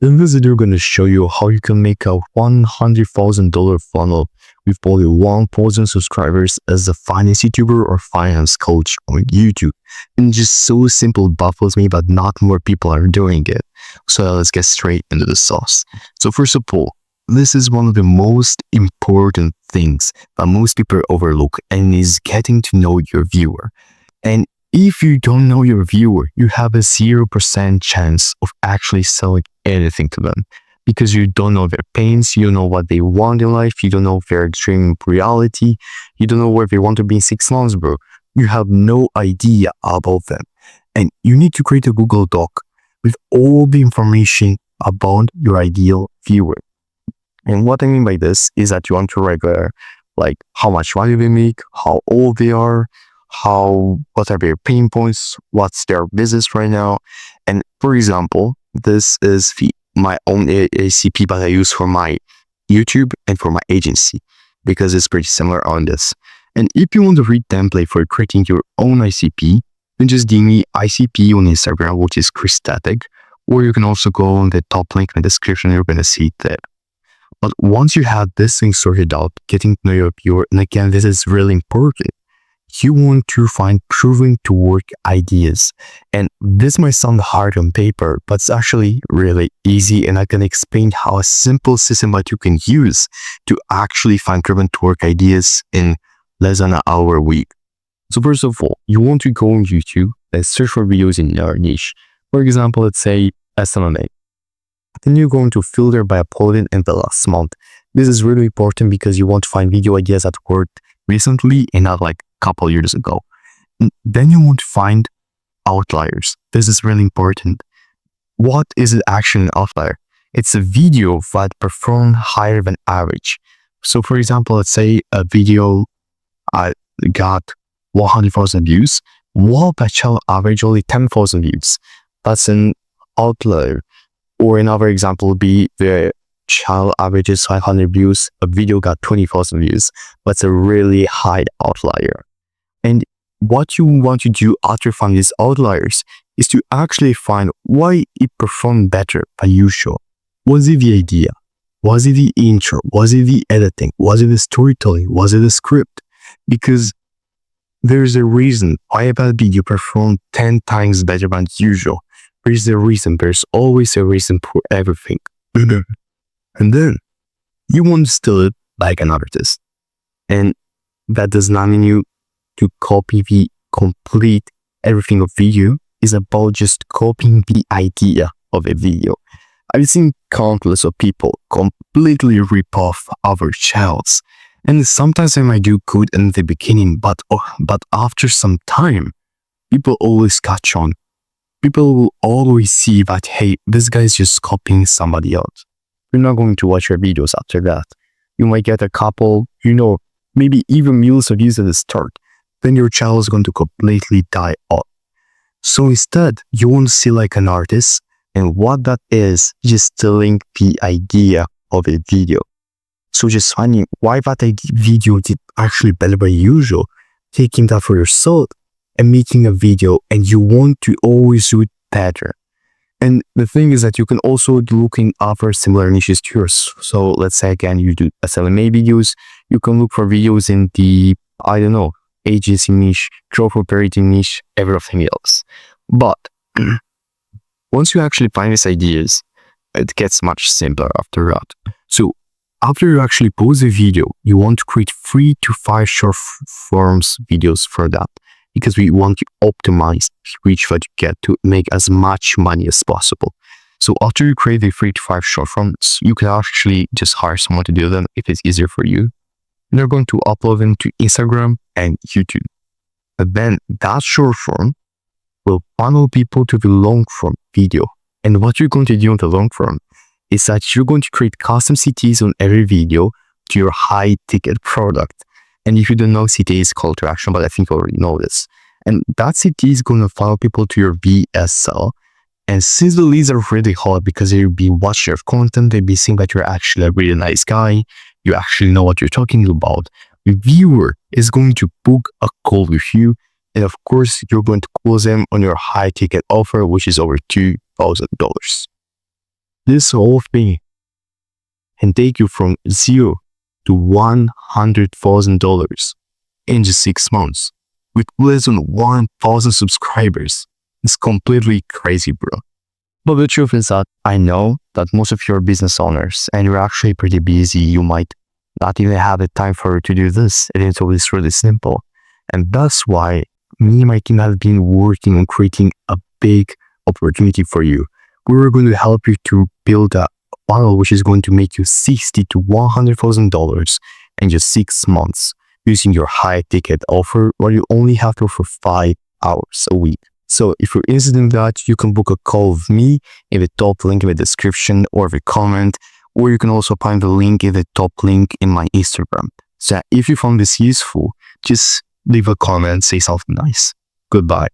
In this video, I'm going to show you how you can make a $100,000 funnel with only 1,000 subscribers as a finance YouTuber or finance coach on YouTube. And just so simple baffles me, but not more people are doing it. So let's get straight into the sauce. So first of all, this is one of the most important things that most people overlook, and is getting to know your viewer. And if you don't know your viewer, you have a 0% chance of actually selling anything to them, because you don't know their pains, you don't know what they want in life, you don't know their dream reality, you don't know where they want to be in 6 months, bro. You have no idea about them. And you need to create a Google Doc with all the information about your ideal viewer. And what I mean by this is that you want to write like how much money they make, how old they are, what are their pain points, what's their business right now. And for example, this is my own ACP that I use for my YouTube and for my agency, because it's pretty similar on this. And if you want a free template for creating your own ICP, then just DM me ICP on Instagram, which is Christatic, or you can also go on the top link in the description, you're going to see it there. But once you have this thing sorted out, getting to know your viewer, and again, this is really important, you want to find proven to work ideas. And this might sound hard on paper, but it's actually really easy. And I can explain how a simple system that you can use to actually find proven to work ideas in less than an hour a week. So first of all, you want to go on YouTube and search for videos in your niche. For example, let's say SMMA. Then you're going to filter by uploading in the last month. This is really important because you want to find video ideas that worked recently and not like couple years ago. Then you want to find outliers. This is really important. What is actually an outlier? It's a video that performed higher than average. So for example, let's say a video got 100,000 views, while the channel average only 10,000 views. That's an outlier. Or another example would be the channel averages 500 views, a video got 20,000 views. That's a really high outlier. And what you want to do after finding these outliers is to actually find why it performed better than usual. Was it the idea? Was it the intro? Was it the editing? Was it the storytelling? Was it the script? Because there's a reason why that video performed 10 times better than usual. There's a reason. There's always a reason for everything. And then you want to steal it like an artist. And that does not mean you to copy the complete everything of video. Is about just copying the idea of a video. I've seen countless of people completely rip off other channels, and sometimes they might do good in the beginning, but after some time, people always catch on. People will always see that, hey, this guy is just copying somebody else. You're not going to watch your videos after that. You might get a couple, maybe even millions of views at the start. Then your channel is going to completely die off. So instead, you want to see like an artist, and what that is just stealing the idea of a video. So just finding why that video did actually better than usual, taking that for yourself and making a video, and you want to always do it better. And the thing is that you can also look in other similar niches to yours. So let's say again, you do SLMA videos, you can look for videos in the, agency niche, growth operating niche, everything else. But once you actually find these ideas, it gets much simpler after that. So after you actually post a video, you want to create 3 to 5 short forms videos for that, because we want to optimize reach that you get to make as much money as possible. So after you create the 3 to 5 short forms, you can actually just hire someone to do them if it's easier for you. And they're going to upload them to Instagram and YouTube. But then that short form will funnel people to the long form video. And what you're going to do on the long form is that you're going to create custom CTs on every video to your high ticket product. And if you don't know, CTA is call to action, but I think you already know this. And that CT is going to funnel people to your VSL. And since the leads are really hot because they'll be watching your content, they'll be seeing that you're actually a really nice guy, you actually know what you're talking about, the viewer is going to book a call with you. And of course, you're going to close them on your high ticket offer, which is over $2,000. This whole thing can take you from zero to $100,000 in just 6 months with less than 1,000 subscribers. It's completely crazy, bro. But the truth is that I know that most of your business owners, and you're actually pretty busy, you might not even have the time for to do this. It's always really simple. And that's why me and my team have been working on creating a big opportunity for you. We're going to help you to build a funnel which is going to make you $60,000 to $100,000 in just 6 months using your high ticket offer where you only have to offer 5 hours a week. So if you're interested in that, you can book a call with me in the top link in the description or the comment, or you can also find the link in the top link in my Instagram. So if you found this useful, just leave a comment, say something nice. Goodbye.